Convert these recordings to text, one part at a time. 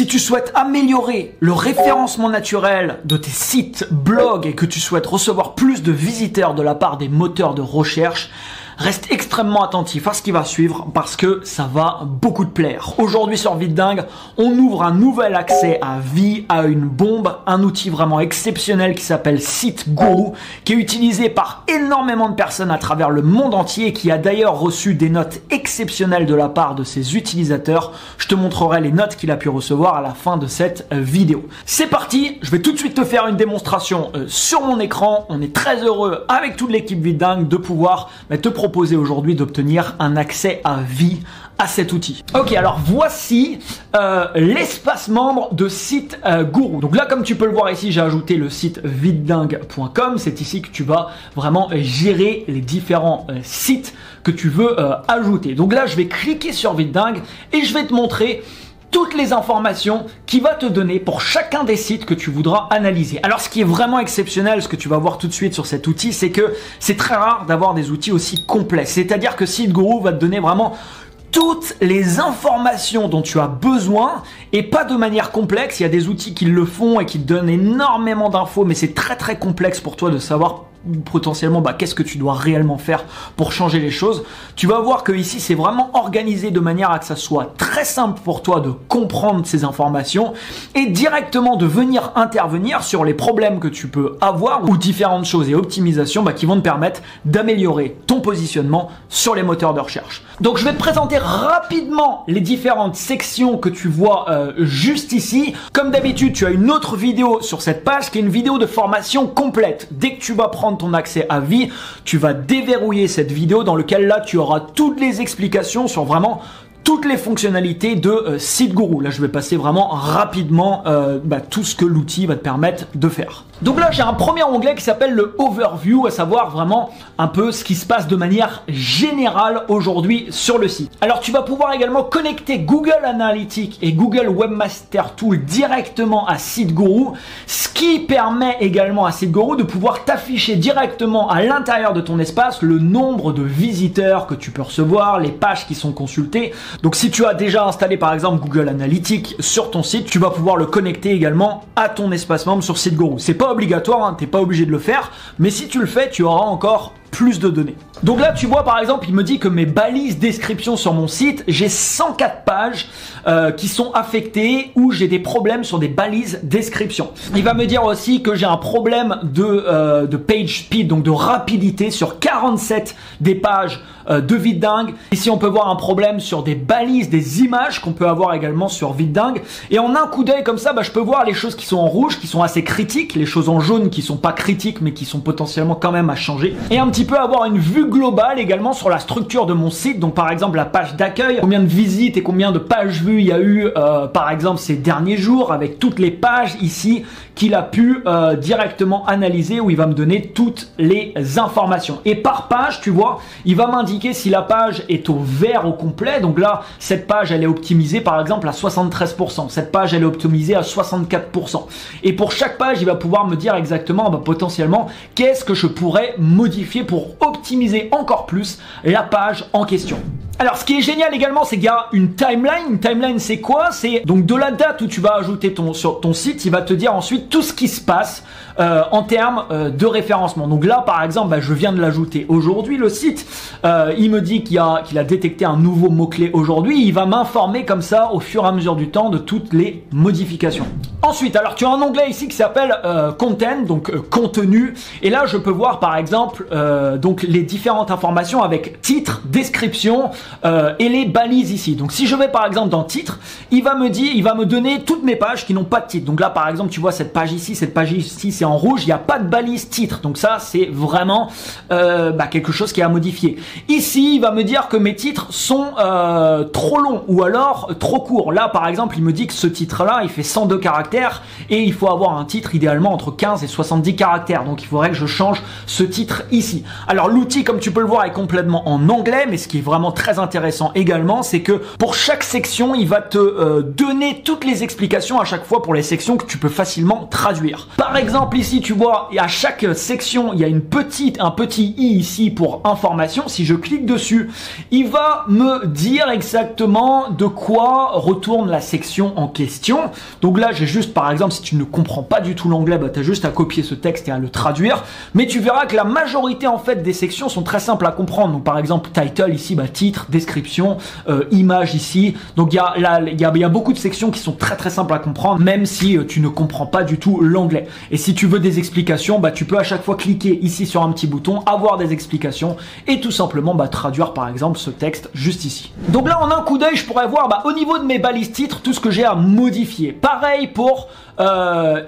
Si tu souhaites améliorer le référencement naturel de tes sites, blogs et que tu souhaites recevoir plus de visiteurs de la part des moteurs de recherche, reste extrêmement attentif à ce qui va suivre parce que ça va beaucoup te plaire. Aujourd'hui sur VideDingue, on ouvre un nouvel accès à vie, à une bombe, un outil vraiment exceptionnel qui s'appelle SiteGuru, qui est utilisé par énormément de personnes à travers le monde entier et qui a d'ailleurs reçu des notes exceptionnelles de la part de ses utilisateurs. Je te montrerai les notes qu'il a pu recevoir à la fin de cette vidéo. C'est parti, je vais tout de suite te faire une démonstration sur mon écran. On est très heureux avec toute l'équipe VideDingue de pouvoir te proposer aujourd'hui d'obtenir un accès à vie à cet outil. Ok, alors voici l'espace membre de SiteGuru. Donc là, comme tu peux le voir ici, j'ai ajouté le site videDingue.com. C'est ici que tu vas vraiment gérer les différents sites que tu veux ajouter. Donc là, je vais cliquer sur VideDingue et je vais te montrer toutes les informations qu'il va te donner pour chacun des sites que tu voudras analyser. Alors ce qui est vraiment exceptionnel, ce que tu vas voir tout de suite sur cet outil, c'est que c'est très rare d'avoir des outils aussi complets. C'est-à-dire que SiteGuru va te donner vraiment toutes les informations dont tu as besoin et pas de manière complexe. Il y a des outils qui le font et qui te donnent énormément d'infos, mais c'est très très complexe pour toi de savoir potentiellement qu'est-ce que tu dois réellement faire pour changer les choses. Tu vas voir que ici c'est vraiment organisé de manière à que ça soit très simple pour toi de comprendre ces informations et directement de venir intervenir sur les problèmes que tu peux avoir ou différentes choses et optimisations qui vont te permettre d'améliorer ton positionnement sur les moteurs de recherche. Donc je vais te présenter rapidement les différentes sections que tu vois juste ici. Comme d'habitude, tu as une autre vidéo sur cette page qui est une vidéo de formation complète. Dès que tu vas prendre ton accès à vie, tu vas déverrouiller cette vidéo dans laquelle là tu auras toutes les explications sur vraiment toutes les fonctionnalités de SiteGuru. Là, je vais passer vraiment rapidement tout ce que l'outil va te permettre de faire. Donc là, j'ai un premier onglet qui s'appelle le Overview, à savoir vraiment un peu ce qui se passe de manière générale aujourd'hui sur le site. Alors, tu vas pouvoir également connecter Google Analytics et Google Webmaster Tool directement à SiteGuru, ce qui permet également à SiteGuru de pouvoir t'afficher directement à l'intérieur de ton espace le nombre de visiteurs que tu peux recevoir, les pages qui sont consultées. Donc si tu as déjà installé par exemple Google Analytics sur ton site, tu vas pouvoir le connecter également à ton espace membre sur SiteGuru. C'est pas obligatoire, tu n'es pas obligé de le faire, mais si tu le fais, tu auras encore plus de données. Donc là, tu vois par exemple, il me dit que mes balises description sur mon site, j'ai 104 pages qui sont affectées où j'ai des problèmes sur des balises description. Il va me dire aussi que j'ai un problème de page speed, donc de rapidité sur 47 des pages de VideDingue. Ici, on peut voir un problème sur des balises, des images qu'on peut avoir également sur VideDingue. Et en un coup d'œil comme ça, je peux voir les choses qui sont en rouge, qui sont assez critiques, les choses en jaune qui sont pas critiques, mais qui sont potentiellement quand même à changer. Et un petit peu avoir une vue globale également sur la structure de mon site. Donc par exemple, la page d'accueil, combien de visites et combien de pages vues il y a eu par exemple ces derniers jours, avec toutes les pages ici qu'il a pu directement analyser, où il va me donner toutes les informations. Et par page, tu vois, il va m'indiquer si la page est au vert au complet. Donc là, cette page, elle est optimisée par exemple à 73%. Cette page, elle est optimisée à 64%. Et pour chaque page, il va pouvoir me dire exactement potentiellement qu'est-ce que je pourrais modifier pour optimiser encore plus la page en question. Alors, ce qui est génial également, c'est qu'il y a une timeline. Une timeline, c'est quoi? C'est donc de la date où tu vas ajouter sur ton site, il va te dire ensuite tout ce qui se passe en termes de référencement. Donc là, par exemple, je viens de l'ajouter aujourd'hui, le site. Il me dit qu'il a détecté un nouveau mot-clé aujourd'hui. Il va m'informer comme ça au fur et à mesure du temps de toutes les modifications. Ensuite, alors tu as un onglet ici qui s'appelle Content, donc contenu. Et là, je peux voir par exemple donc les différentes informations avec titre, description et les balises ici. Donc si je vais par exemple dans titre, il va me donner toutes mes pages qui n'ont pas de titre. Donc là, par exemple, tu vois cette page ici, c'est en rouge, il n'y a pas de balise titre. Donc ça, c'est vraiment quelque chose qui est à modifier. Ici, il va me dire que mes titres sont trop longs ou alors trop courts. Là, par exemple, il me dit que ce titre-là, il fait 102 caractères. caractères et il faut avoir un titre idéalement entre 15 et 70 caractères. Donc il faudrait que je change ce titre ici. Alors l'outil, comme tu peux le voir, est complètement en anglais, mais ce qui est vraiment très intéressant également, c'est que pour chaque section, il va te donner toutes les explications à chaque fois pour les sections que tu peux facilement traduire. Par exemple, ici, tu vois, à chaque section, il y a un petit i ici pour information. Si je clique dessus, il va me dire exactement de quoi retourne la section en question. Donc là, j'ai juste, par exemple, si tu ne comprends pas du tout l'anglais, bah, tu as juste à copier ce texte et à le traduire. Mais tu verras que la majorité, en fait, des sections sont très simples à comprendre. Donc, par exemple, title ici, bah, titre, description, image ici. Donc, il y a beaucoup de sections qui sont très simples à comprendre, même si tu ne comprends pas du tout l'anglais. Et si tu veux des explications, bah, tu peux à chaque fois cliquer ici sur un petit bouton, avoir des explications et tout simplement bah, traduire par exemple ce texte juste ici. Donc là, en un coup d'œil, je pourrais voir bah, au niveau de mes balises titres tout ce que j'ai à modifier. Pareil pour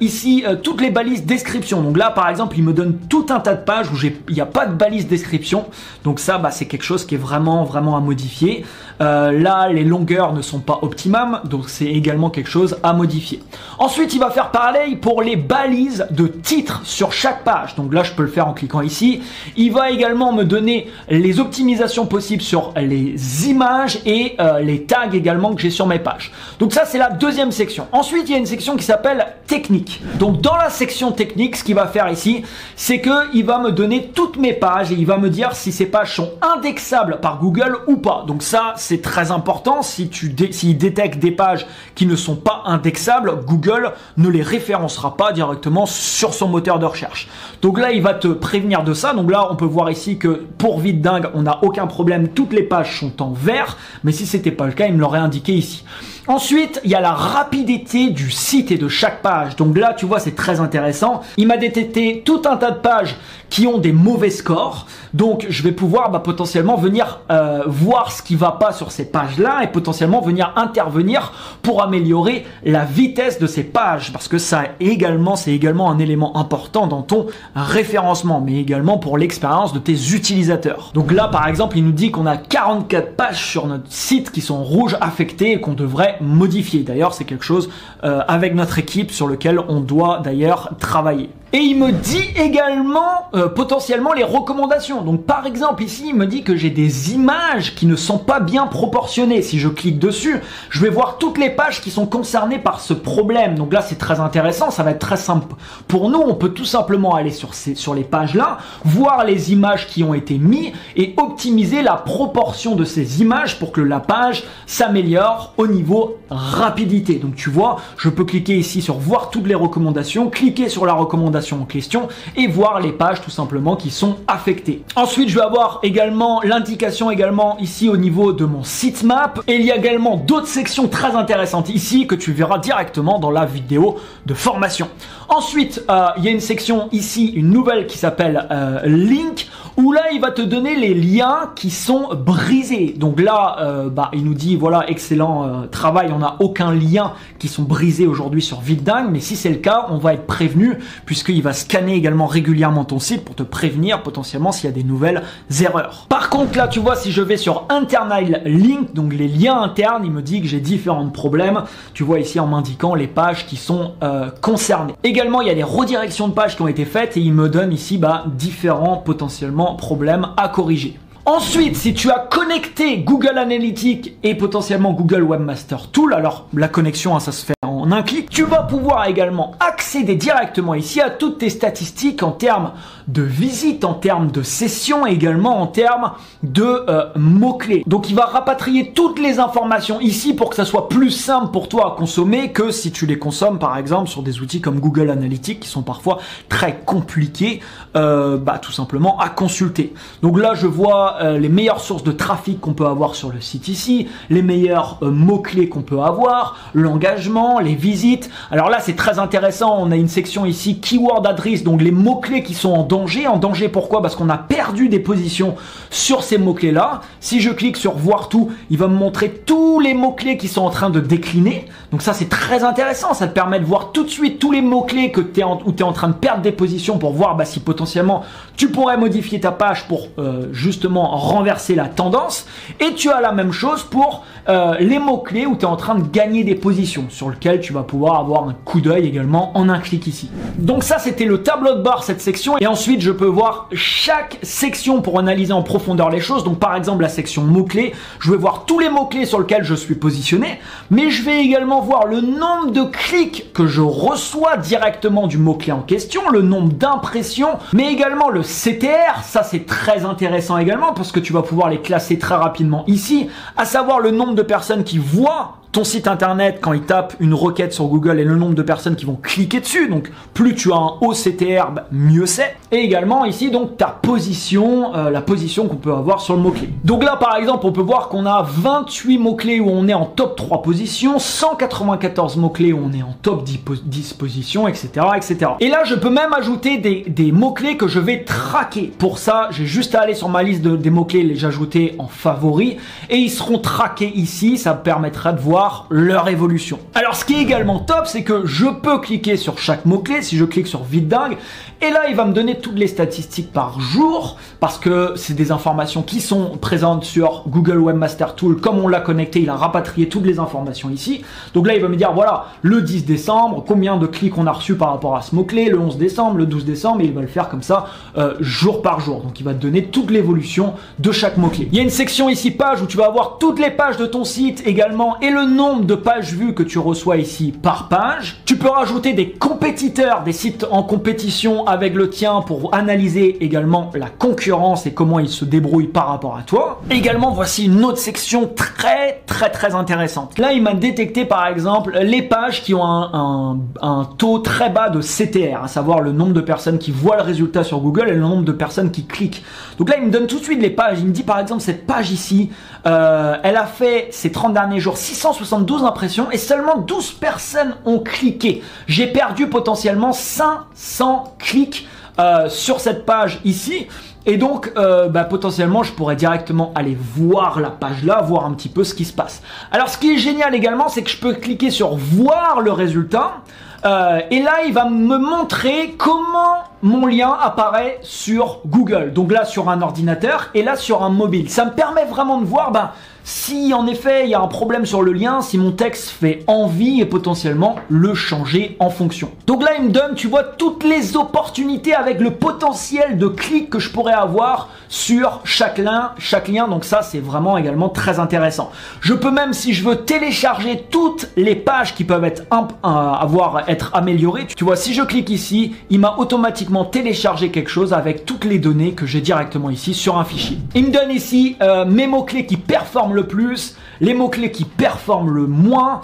ici toutes les balises description. Donc là, par exemple, il me donne tout un tas de pages où il n'y a pas de balise description. Donc ça, bah, c'est quelque chose qui est vraiment à modifier. Là, les longueurs ne sont pas optimum, donc c'est également quelque chose à modifier. Ensuite, il va faire pareil pour les balises de titres sur chaque page. Donc là, je peux le faire en cliquant ici. Il va également me donner les optimisations possibles sur les images et les tags également que j'ai sur mes pages. Donc ça, c'est la deuxième section. Ensuite, il y a une section qui s'appelle technique. Donc dans la section technique, ce qu'il va faire ici, c'est qu'il va me donner toutes mes pages et il va me dire si ces pages sont indexables par Google ou pas. Donc ça, c'est très important. S'il détecte des pages qui ne sont pas indexables, Google ne les référencera pas directement sur son moteur de recherche. Donc là, il va te prévenir de ça. Donc là, on peut voir ici que pour Vite Dingue, on n'a aucun problème. Toutes les pages sont en vert. Mais si c'était pas le cas, il me l'aurait indiqué ici. Ensuite, il y a la rapidité du site et de chaque page. Donc là, tu vois, c'est très intéressant. Il m'a détecté tout un tas de pages qui ont des mauvais scores. Donc, je vais pouvoir potentiellement venir voir ce qui va pas sur ces pages-là et potentiellement venir intervenir pour améliorer la vitesse de ces pages. Parce que ça également, c'est également un élément important dans ton référencement, mais également pour l'expérience de tes utilisateurs. Donc là, par exemple, il nous dit qu'on a 44 pages sur notre site qui sont rouges affectées et qu'on devrait modifier. D'ailleurs, c'est quelque chose avec notre équipe sur lequel on doit d'ailleurs travailler. Et il me dit également potentiellement les recommandations. Donc par exemple ici, il me dit que j'ai des images qui ne sont pas bien proportionnées. Si je clique dessus, je vais voir toutes les pages qui sont concernées par ce problème. Donc là, c'est très intéressant, ça va être très simple. Pour nous, on peut tout simplement aller sur les pages-là, voir les images qui ont été mises et optimiser la proportion de ces images pour que la page s'améliore au niveau rapidité. Donc tu vois, je peux cliquer ici sur voir toutes les recommandations, cliquer sur la recommandation en question et voir les pages tout simplement qui sont affectées. Ensuite, je vais avoir également l'indication également ici au niveau de mon sitemap et il y a également d'autres sections très intéressantes ici que tu verras directement dans la vidéo de formation. Ensuite, il y a une section ici, une nouvelle qui s'appelle Link, où là, il va te donner les liens qui sont brisés. Donc là, il nous dit, voilà, excellent travail, on n'a aucun lien qui sont brisés aujourd'hui sur Vite Dingue, mais si c'est le cas, on va être prévenu puisqu'il va scanner également régulièrement ton site pour te prévenir potentiellement s'il y a des nouvelles erreurs. Par contre, là, tu vois, si je vais sur Internal Link, donc les liens internes, il me dit que j'ai différents problèmes. Tu vois ici en m'indiquant les pages qui sont concernées. Également, il y a des redirections de pages qui ont été faites et il me donne ici différents potentiellement problèmes à corriger. Ensuite, si tu as connecté Google Analytics et potentiellement Google Webmaster Tool, alors la connexion, ça se fait en un clic, tu vas pouvoir également accéder directement ici à toutes tes statistiques en termes de visites, en termes de sessions et également en termes de mots-clés. Donc, il va rapatrier toutes les informations ici pour que ça soit plus simple pour toi à consommer que si tu les consommes, par exemple, sur des outils comme Google Analytics qui sont parfois très compliqués, tout simplement à consulter. Donc là, je vois les meilleures sources de trafic qu'on peut avoir sur le site ici, les meilleurs mots-clés qu'on peut avoir, l'engagement, les visites. Alors là, c'est très intéressant. On a une section ici, Keyword Address, donc les mots-clés qui sont en danger. En danger, pourquoi? Parce qu'on a perdu des positions sur ces mots-clés-là. Si je clique sur voir tout, il va me montrer tous les mots-clés qui sont en train de décliner. Donc ça, c'est très intéressant. Ça te permet de voir tout de suite tous les mots-clés où tu es en train de perdre des positions pour voir si potentiellement tu pourrais modifier ta page pour justement renverser la tendance. Et tu as la même chose pour les mots-clés où tu es en train de gagner des positions sur lesquelles tu vas pouvoir avoir un coup d'œil également en un clic ici. Donc ça, c'était le tableau de bord, cette section. Et ensuite, je peux voir chaque section pour analyser en profondeur les choses. Donc par exemple, la section mots-clés, je vais voir tous les mots-clés sur lesquels je suis positionné, mais je vais également voir le nombre de clics que je reçois directement du mot-clé en question, le nombre d'impressions, mais également le CTR. Ça, c'est très intéressant également parce que tu vas pouvoir les classer très rapidement ici, à savoir le nombre de personnes qui voient ton site internet quand ils tapent une requête sur Google et le nombre de personnes qui vont cliquer dessus. Donc plus tu as un haut CTR, mieux c'est. Et également ici donc ta position, la position qu'on peut avoir sur le mot-clé. Donc là par exemple on peut voir qu'on a 28 mots-clés où on est en top 3 positions, 194 mots-clés où on est en top 10 positions, etc., etc. Et là je peux même ajouter des mots-clés que je vais traquer. Pour ça j'ai juste à aller sur ma liste des mots-clés, les ajouter en favoris et ils seront traqués ici. Ça me permettra de voir leur évolution. Alors ce qui est également top, c'est que je peux cliquer sur chaque mot-clé. Si je clique sur vite dingue, et là il va me donner toutes les statistiques par jour, parce que c'est des informations qui sont présentes sur Google Webmaster Tool. Comme on l'a connecté, il a rapatrié toutes les informations ici. Donc là il va me dire voilà, le 10 décembre, combien de clics on a reçu par rapport à ce mot-clé, le 11 décembre, le 12 décembre, et il va le faire comme ça jour par jour. Donc il va te donner toute l'évolution de chaque mot-clé. Il y a une section ici page où tu vas avoir toutes les pages de ton site également, et le nombre de pages vues que tu reçois ici par page. Tu peux rajouter des compétiteurs, des sites en compétition avec le tien pour analyser également la concurrence et comment ils se débrouillent par rapport à toi. Également, voici une autre section très intéressante. Là, il m'a détecté par exemple les pages qui ont un taux très bas de CTR, à savoir le nombre de personnes qui voient le résultat sur Google et le nombre de personnes qui cliquent. Donc là, il me donne tout de suite les pages. Il me dit par exemple cette page ici, elle a fait ces 30 derniers jours 672 impressions et seulement 12 personnes ont cliqué. J'ai perdu potentiellement 500 clics sur cette page ici. Et donc, potentiellement, je pourrais directement aller voir la page là, voir un petit peu ce qui se passe. Alors, ce qui est génial également, c'est que je peux cliquer sur voir le résultat. Et là, il va me montrer comment mon lien apparaît sur Google. Donc là, sur un ordinateur et là, sur un mobile. Ça me permet vraiment de voir si en effet il y a un problème sur le lien, si mon texte fait envie et potentiellement le changer en fonction. Donc là, il me donne, tu vois, toutes les opportunités avec le potentiel de clics que je pourrais avoir sur chaque lien. Donc ça, c'est vraiment également très intéressant. Je peux même, si je veux, télécharger toutes les pages qui peuvent être améliorées. Tu vois, si je clique ici, il m'a automatiquement téléchargé quelque chose avec toutes les données que j'ai directement ici sur un fichier. Il me donne ici mes mots-clés qui performent le plus, les mots-clés qui performent le moins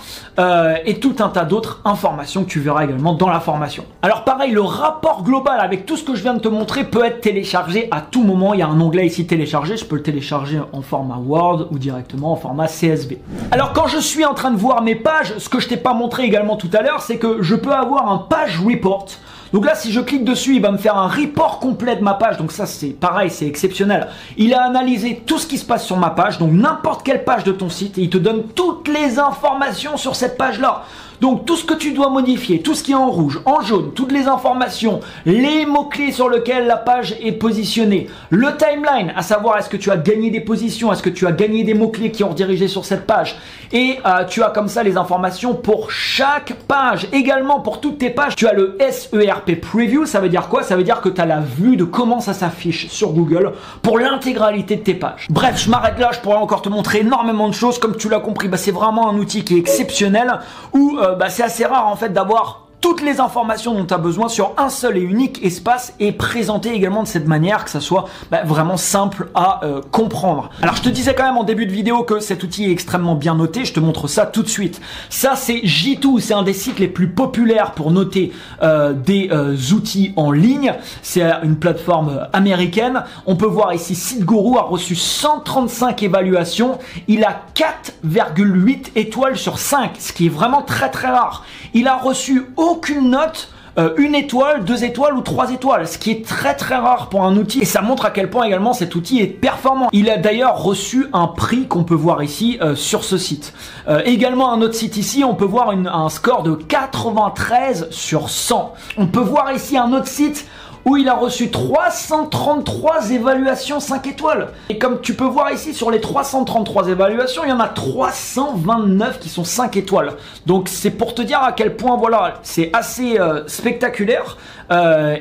et tout un tas d'autres informations que tu verras également dans la formation. Alors pareil, le rapport global avec tout ce que je viens de te montrer peut être téléchargé à tout moment. Il y a un onglet ici télécharger, je peux le télécharger en format Word ou directement en format CSV. Alors quand je suis en train de voir mes pages, ce que je t'ai pas montré également tout à l'heure, c'est que je peux avoir un page report. Donc là, si je clique dessus, il va me faire un report complet de ma page. Donc ça, c'est pareil, c'est exceptionnel. Il a analysé tout ce qui se passe sur ma page, donc n'importe quelle page de ton site, et il te donne toutes les informations sur cette page-là. Donc tout ce que tu dois modifier, tout ce qui est en rouge, en jaune, toutes les informations, les mots-clés sur lesquels la page est positionnée, le timeline, à savoir est-ce que tu as gagné des positions, est-ce que tu as gagné des mots-clés qui ont redirigé sur cette page. Et tu as comme ça les informations pour chaque page. Également pour toutes tes pages, tu as le SERP Preview. Ça veut dire quoi? Ça veut dire que tu as la vue de comment ça s'affiche sur Google pour l'intégralité de tes pages. Bref, je m'arrête là, je pourrais encore te montrer énormément de choses. Comme tu l'as compris, c'est vraiment un outil qui est exceptionnel où c'est assez rare en fait d'avoir toutes les informations dont tu as besoin sur un seul et unique espace et présenter également de cette manière que ça soit vraiment simple à comprendre. Alors je te disais quand même en début de vidéo que cet outil est extrêmement bien noté, je te montre ça tout de suite. Ça c'est J2, c'est un des sites les plus populaires pour noter des outils en ligne. C'est une plateforme américaine. On peut voir ici SiteGuru a reçu 135 évaluations. Il a 4,8 étoiles sur 5, ce qui est vraiment très rare. Il a reçu aucune note, 1 étoile, 2 étoiles ou 3 étoiles, ce qui est très rare pour un outil et ça montre à quel point également cet outil est performant. Il a d'ailleurs reçu un prix qu'on peut voir ici sur ce site. Également un autre site ici, on peut voir un score de 93 sur 100. On peut voir ici un autre site où il a reçu 333 évaluations 5 étoiles. Et comme tu peux voir ici, sur les 333 évaluations, il y en a 329 qui sont 5 étoiles. Donc c'est pour te dire à quel point, voilà, c'est assez spectaculaire.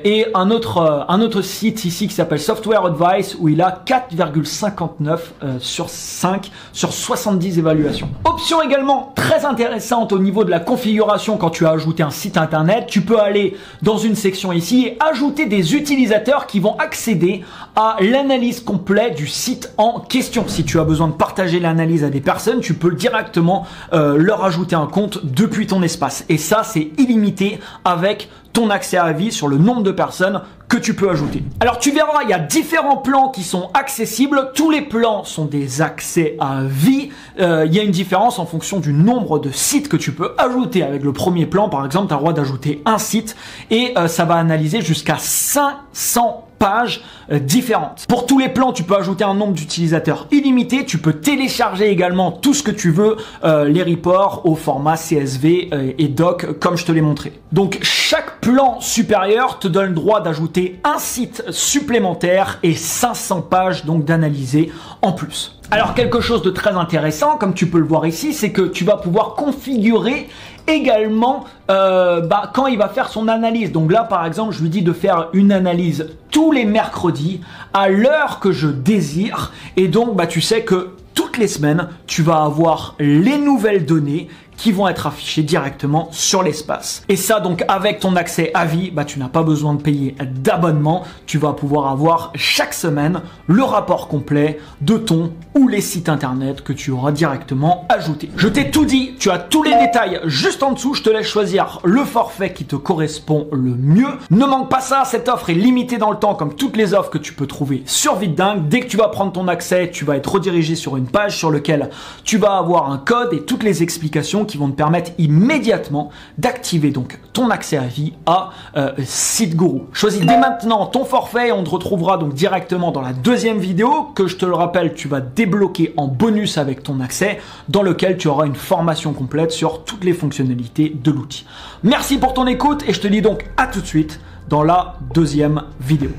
Et un autre site ici qui s'appelle Software Advice, où il a 4,59 sur 5 sur 70 évaluations. Option également très intéressante au niveau de la configuration quand tu as ajouté un site internet. Tu peux aller dans une section ici et ajouter des utilisateurs qui vont accéder à l'analyse complète du site en question. Si tu as besoin de partager l'analyse à des personnes, tu peux directement leur ajouter un compte depuis ton espace. Et ça, c'est illimité avec ton accès à vie sur le nombre de personnes que tu peux ajouter. Alors tu verras, il y a différents plans qui sont accessibles. Tous les plans sont des accès à vie. Il y a une différence en fonction du nombre de sites que tu peux ajouter. Avec le premier plan, par exemple, tu as le droit d'ajouter un site et ça va analyser jusqu'à 500 pages différentes. Pour tous les plans, tu peux ajouter un nombre d'utilisateurs illimité. Tu peux télécharger également tout ce que tu veux, les reports au format CSV et doc, comme je te l'ai montré. Donc chaque plan supérieur te donne le droit d'ajouter un site supplémentaire et 500 pages donc d'analyser en plus. Alors quelque chose de très intéressant, comme tu peux le voir ici, c'est que tu vas pouvoir configurer également quand il va faire son analyse. Donc là par exemple, je lui dis de faire une analyse tous les mercredis à l'heure que je désire, et donc tu sais que toutes les semaines tu vas avoir les nouvelles données qui vont être affichés directement sur l'espace. Et ça, donc, avec ton accès à vie, tu n'as pas besoin de payer d'abonnement. Tu vas pouvoir avoir chaque semaine le rapport complet de ton ou les sites internet que tu auras directement ajoutés. Je t'ai tout dit, tu as tous les détails juste en dessous. Je te laisse choisir le forfait qui te correspond le mieux. Ne manque pas ça, cette offre est limitée dans le temps comme toutes les offres que tu peux trouver sur Vidingue. Dès que tu vas prendre ton accès, tu vas être redirigé sur une page sur laquelle tu vas avoir un code et toutes les explications qui vont te permettre immédiatement d'activer donc ton accès à vie à SiteGuru. Choisis dès maintenant ton forfait et on te retrouvera donc directement dans la deuxième vidéo que, je te le rappelle, tu vas débloquer en bonus avec ton accès, dans lequel tu auras une formation complète sur toutes les fonctionnalités de l'outil. Merci pour ton écoute et je te dis donc à tout de suite dans la deuxième vidéo.